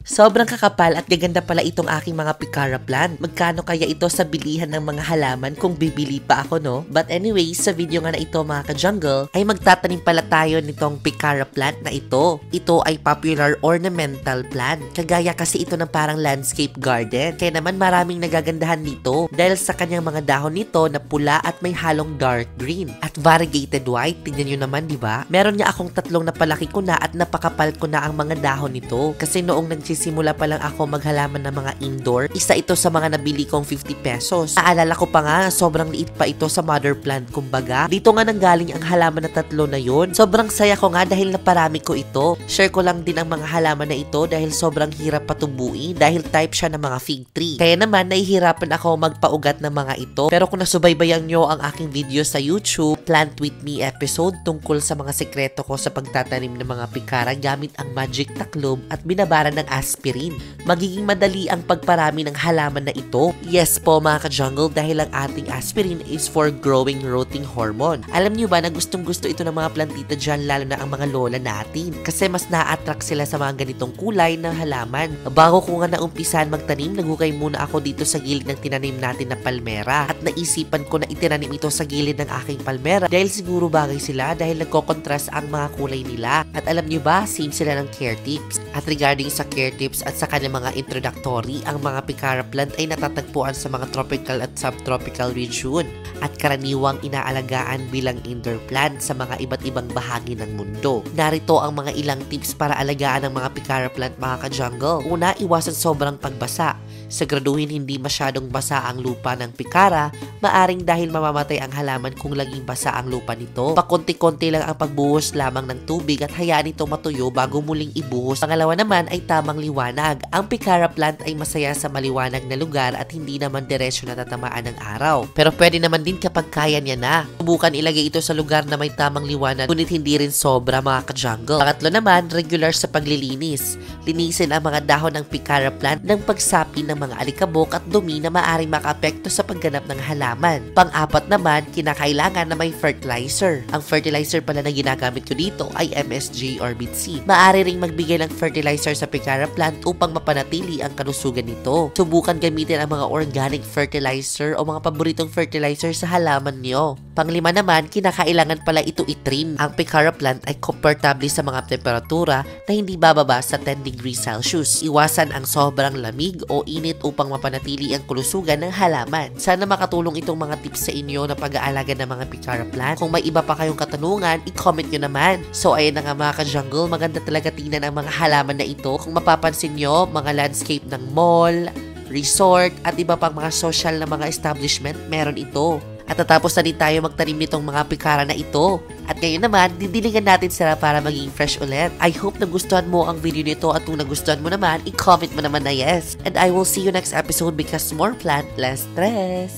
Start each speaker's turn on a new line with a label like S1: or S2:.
S1: Sobrang kakapal at gaganda pala itong aking mga picara plant. Magkano kaya ito sa bilihan ng mga halaman kung bibili pa ako, no? But anyway, sa video nga na ito mga ka-jungle, ay magtatanim pala tayo nitong picara plant na ito. Ito ay popular ornamental plant. Kagaya kasi ito ng parang landscape garden. Kaya naman maraming nagagandahan nito dahil sa kanyang mga dahon nito na pula at may halong dark green. At variegated white, tingnan nyo naman, di ba? Meron niya akong tatlong napalaki ko na at napakapal ko na ang mga dahon nito. Kasi noong nagsisimula pa lang ako maghalaman ng mga indoor, isa ito sa mga nabili kong 50 pesos. Naalala ko pa nga, sobrang liit pa ito sa mother plant kumbaga. Dito nga nanggaling ang halaman na tatlo na yun. Sobrang saya ko nga dahil naparami ko ito. Share ko lang din ang mga halaman na ito dahil sobrang hirap patubuin dahil type siya ng mga fig tree. Kaya naman nahihirapan ako magpaugat ng mga ito. Pero kung nasubaybayan nyo ang aking video sa YouTube, Plant With Me episode tungkol sa mga sekreto ko sa pagtatanim ng mga pikara gamit ang magic taklob at binabara ng aspirin. Magiging madali ang pagparami ng halaman na ito. Yes po mga ka-jungle, dahil ang ating aspirin is for growing rooting hormone. Alam niyo ba na gustong gusto ito ng mga plantita dyan, lalo na ang mga lola natin. Kasi mas na-attract sila sa mga ganitong kulay na halaman. Bago ko nga naumpisan magtanim, nagukay muna ako dito sa gilid ng tinanim natin na palmera. At naisipan ko na itinanim ito sa gilid ng aking palmera dahil siguro bagay sila dahil nagko-contrast ang mga kulay nila. At alam niyo ba, same sila ng care tips. At regarding sa care tips at sa kanyang mga introductory, ang mga picara plant ay natatagpuan sa mga tropical at subtropical region at karaniwang inaalagaan bilang indoor plant sa mga iba't ibang bahagi ng mundo. Narito ang mga ilang tips para alagaan ang mga picara plant mga ka-jungle. Una, iwasan sobrang pagbasa. Siguraduhin hindi masyadong basa ang lupa ng pikara, maaring dahil mamamatay ang halaman kung laging basa ang lupa nito. Pakonti-konti lang ang pagbuhos lamang ng tubig at hayaan ito matuyo bago muling ibuhos. Pangalawa naman ay tamang liwanag. Ang picara plant ay masaya sa maliwanag na lugar at hindi naman diretsyo natatamaan ng araw. Pero pwede naman din kapag kaya niya na. Subukan ilagay ito sa lugar na may tamang liwanag, ngunit hindi rin sobra mga ka-jungle. Pangatlo naman, regular sa paglilinis. Linisin ang mga dahon ng picara plant ng pagsapi ng mga alikabok at dumi na maaaring makaapekto sa pagganap ng halaman. Pang-apat naman, kinakailangan na may fertilizer. Ang fertilizer pala na ginagamit ko dito ay MSG or Seed. Maaari ring magbigay ng fertilizer sa picara plant upang mapanatili ang kalusugan nito. Subukan gamitin ang mga organic fertilizer o mga paboritong fertilizer sa halaman nyo. Panglima naman, kinakailangan pala ito itrim. Ang picara plant ay komportable sa mga temperatura na hindi bababa sa 10 degrees Celsius. Iwasan ang sobrang lamig o init upang mapanatili ang kalusugan ng halaman. Sana makatulong itong mga tips sa inyo na pag-aalaga ng mga picara plant. Kung may iba pa kayong katanungan, i-comment nyo naman. So ayan na nga mga ka-jungle, maganda talaga tingnan ang mga halaman na ito. Kung mapapansin nyo, mga landscape ng mall, resort, at iba pang mga social na mga establishment, meron ito. At natapos na din tayo magtanim nitong mga pikara na ito. At ngayon naman, didilingan natin sila para maging fresh ulit. I hope nagustuhan mo ang video nito at kung nagustuhan mo naman, i-comment mo naman na yes. And I will see you next episode because more plant, less stress.